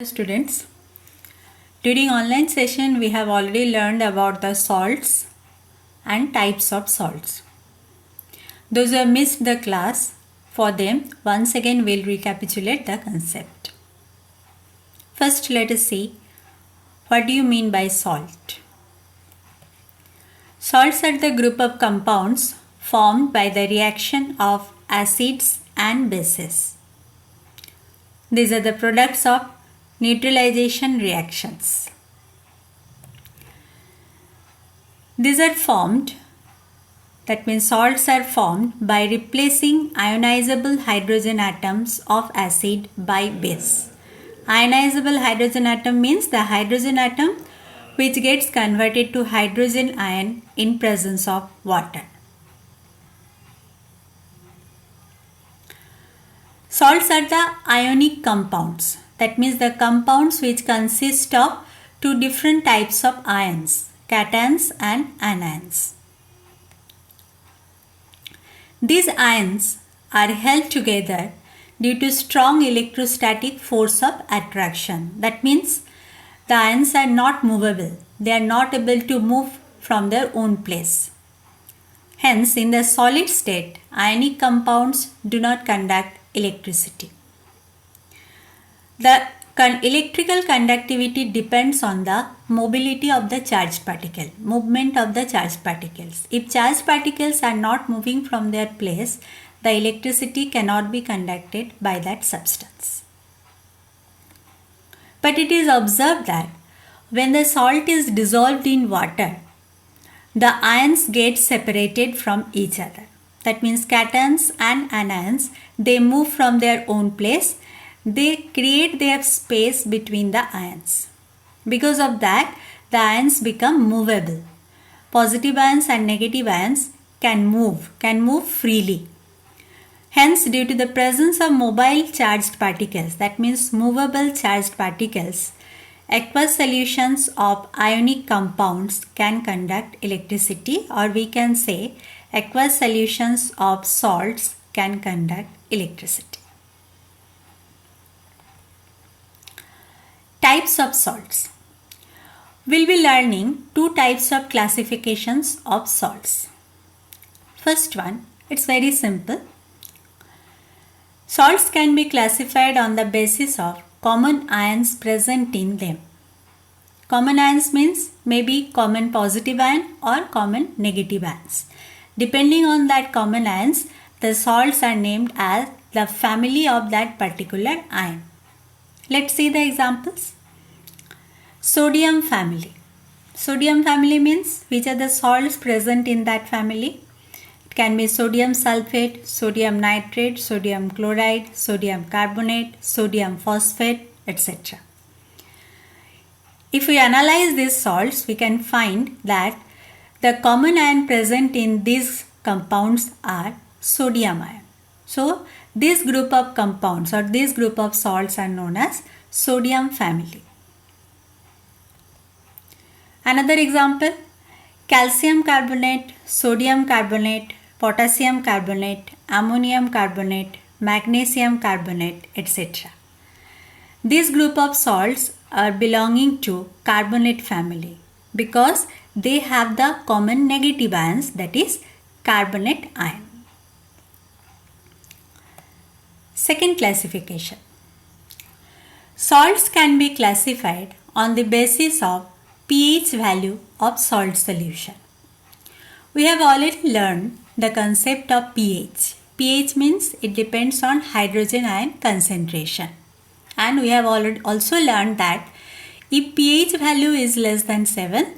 Students, during online session we have already learned about the salts and types of salts. Those who have missed the class, for them once again we'll recapitulate the concept. First, let us see what do you mean by salt. Salts are the group of compounds formed by the reaction of acids and bases. These are the products of neutralization reactions. These are formed, that means salts are formed by replacing ionizable hydrogen atoms of acid by base. Ionizable hydrogen atom means the hydrogen atom which gets converted to hydrogen ion in presence of water. Salts are the ionic compounds. That means the compounds which consist of two different types of ions, cations and anions. These ions are held together due to strong electrostatic force of attraction. That means the ions are not movable. They are not able to move from their own place. Hence, in the solid state, ionic compounds do not conduct electricity. The electrical conductivity depends on the mobility of the charged particle, movement of the charged particles. If charged particles are not moving from their place, the electricity cannot be conducted by that substance. But it is observed that when the salt is dissolved in water, the ions get separated from each other. That means cations and anions, they move from their own place. They create their space between the ions. Because of that, the ions become movable. Positive ions and negative ions can move freely. Hence, due to the presence of mobile charged particles, that means movable charged particles, aqueous solutions of ionic compounds can conduct electricity, or we can say aqueous solutions of salts can conduct electricity. Types of salts. We'll be learning two types of classifications of salts. First one, it's very simple. Salts can be classified on the basis of common ions present in them. Common ions means maybe common positive ion or common negative ions. Depending on that common ions, the salts are named as the family of that particular ion. Let's see the examples. Sodium family. Sodium family means which are the salts present in that family. It can be sodium sulfate, sodium nitrate, sodium chloride, sodium carbonate, sodium phosphate, etc. If we analyze these salts, we can find that the common ion present in these compounds are sodium ion. So, this group of compounds or this group of salts are known as sodium family. Another example, calcium carbonate, sodium carbonate, potassium carbonate, ammonium carbonate, magnesium carbonate, etc. This group of salts are belonging to carbonate family because they have the common negative ions, that is carbonate ion. Second classification. Salts can be classified on the basis of pH value of salt solution. We have already learned the concept of pH. pH means it depends on hydrogen ion concentration. And we have already also learned that if pH value is less than 7,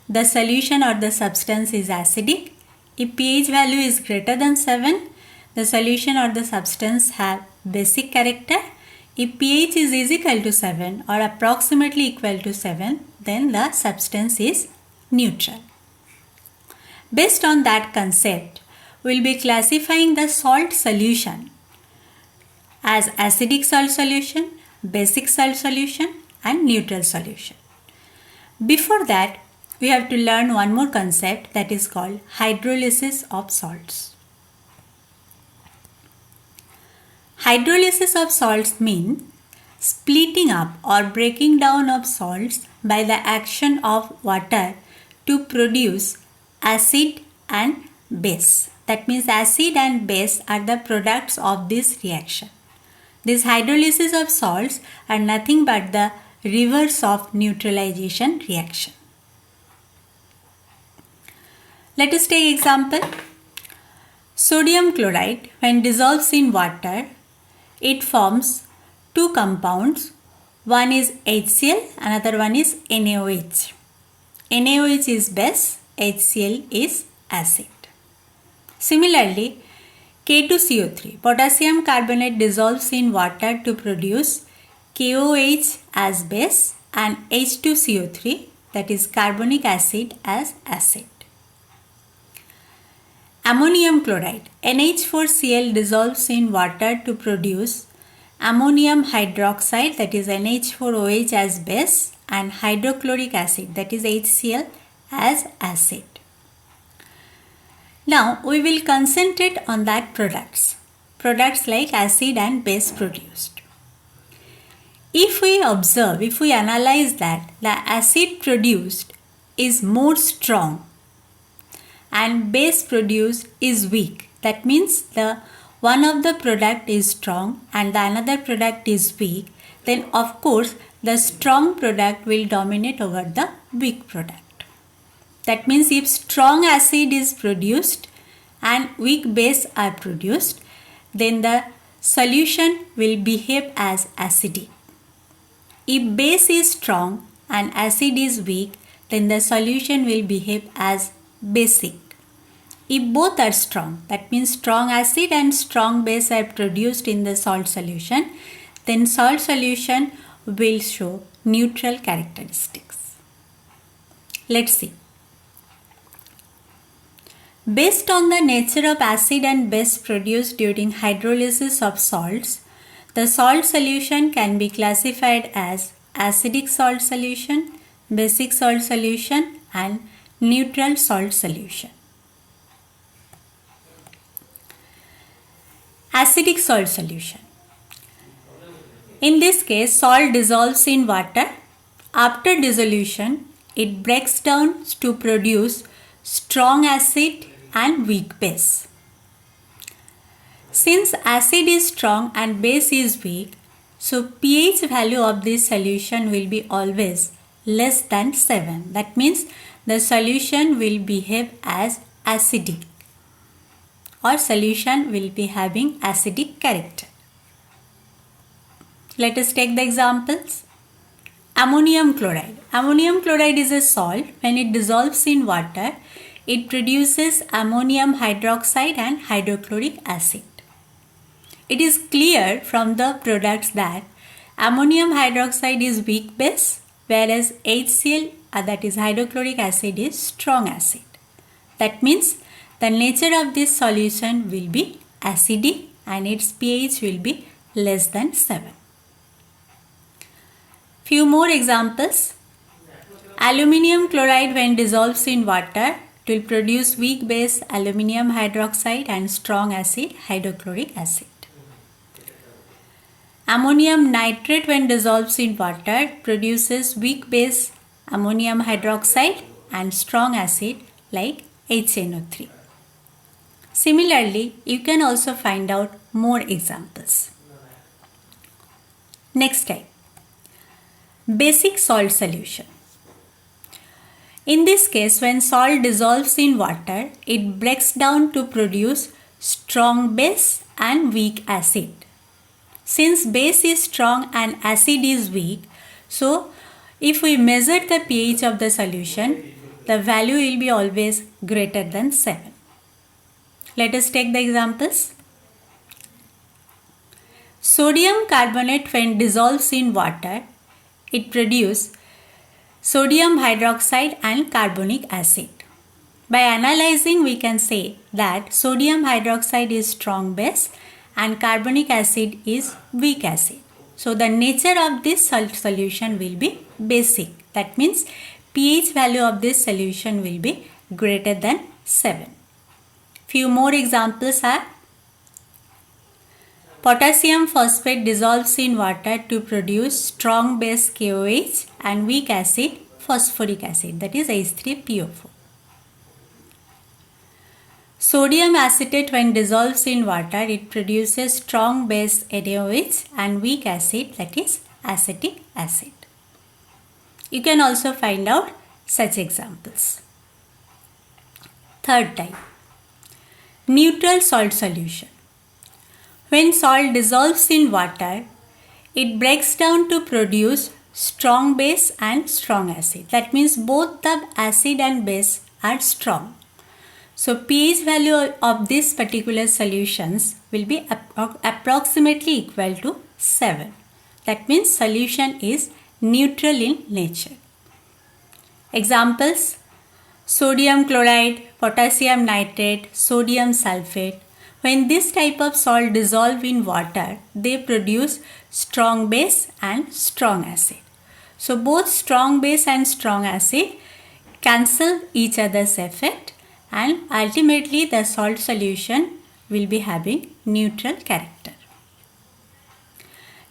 the solution or the substance is acidic. If pH value is greater than 7, the solution or the substance have basic character. If pH is equal to 7 or approximately equal to 7, then the substance is neutral. Based on that concept, we will be classifying the salt solution as acidic salt solution, basic salt solution and neutral solution. Before that, we have to learn one more concept, that is called hydrolysis of salts. Hydrolysis of salts mean splitting up or breaking down of salts by the action of water to produce acid and base. That means acid and base are the products of this reaction. This hydrolysis of salts are nothing but the reverse of neutralization reaction. Let us take example. Sodium chloride, when dissolves in water, it forms two compounds. One is HCl, another one is NaOH. NaOH is base, HCl is acid. Similarly, K2CO3, potassium carbonate, dissolves in water to produce KOH as base and H2CO3, that is carbonic acid, as acid. Ammonium chloride, NH4Cl, dissolves in water to produce ammonium hydroxide, that is NH4OH, as base and hydrochloric acid, that is HCl, as acid. Now we will concentrate on that products like acid and base produced. If we observe, if we analyze that the acid produced is more strong and base produced is weak, that means the one of the product is strong and the another product is weak, then of course the strong product will dominate over the weak product. That means if strong acid is produced and weak base are produced, then the solution will behave as acidic. If base is strong and acid is weak, then the solution will behave as basic. If both are strong, that means strong acid and strong base are produced in the salt solution, then salt solution will show neutral characteristics. Let's see. Based on the nature of acid and base produced during hydrolysis of salts, the salt solution can be classified as acidic salt solution, basic salt solution, and neutral salt solution. Acidic salt solution. In this case, salt dissolves in water. After dissolution, it breaks down to produce strong acid and weak base. Since acid is strong and base is weak, so pH value of this solution will be always less than 7. That means the solution will behave as acidic, or solution will be having acidic character. Let us take the examples. Ammonium chloride. Ammonium chloride is a salt. When it dissolves in water, it produces ammonium hydroxide and hydrochloric acid. It is clear from the products that ammonium hydroxide is weak base, whereas HCl, that is hydrochloric acid, is strong acid. That means the nature of this solution will be acidic and its pH will be less than 7. Few more examples. Aluminium chloride, when dissolves in water, it will produce weak base aluminium hydroxide and strong acid hydrochloric acid. Ammonium nitrate, when dissolves in water, produces weak base ammonium hydroxide and strong acid like HNO3. Similarly, you can also find out more examples. Next type. Basic salt solution. In this case, when salt dissolves in water, it breaks down to produce strong base and weak acid. Since base is strong and acid is weak, so if we measure the pH of the solution, the value will be always greater than 7. Let us take the examples. Sodium carbonate, when dissolves in water, it produces sodium hydroxide and carbonic acid. By analyzing, we can say that sodium hydroxide is strong base and carbonic acid is weak acid. So the nature of this salt solution will be basic. That means pH value of this solution will be greater than 7. Few more examples are Potassium phosphate dissolves in water to produce strong base KOH and weak acid phosphoric acid, that is H3PO4. Sodium acetate, when dissolves in water, it produces strong base NaOH and weak acid, that is acetic acid. You can also find out such examples. Third type, neutral salt solution. When salt dissolves in water, it breaks down to produce strong base and strong acid. That means both the acid and base are strong. So pH value of these particular solutions will be approximately equal to 7. That means solution is neutral in nature. Examples: sodium chloride, potassium nitrate, sodium sulfate. When this type of salt dissolve in water, they produce strong base and strong acid. So both strong base and strong acid cancel each other's effect, and ultimately the salt solution will be having neutral character.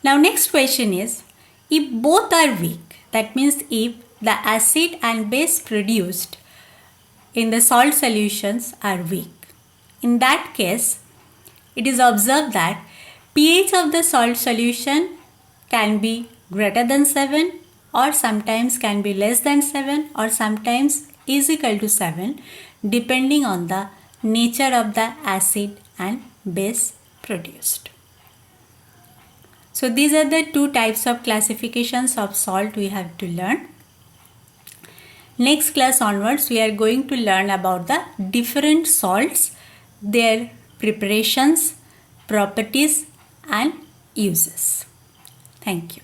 Now next question is, if both are weak, that means if the acid and base produced in the salt solutions are weak, in that case it is observed that pH of the salt solution can be greater than 7 or sometimes can be less than 7 or sometimes is equal to 7, depending on the nature of the acid and base produced. So these are the two types of classifications of salt we have to learn. Next class onwards, we are going to learn about the different salts, their preparations, properties and uses. Thank you.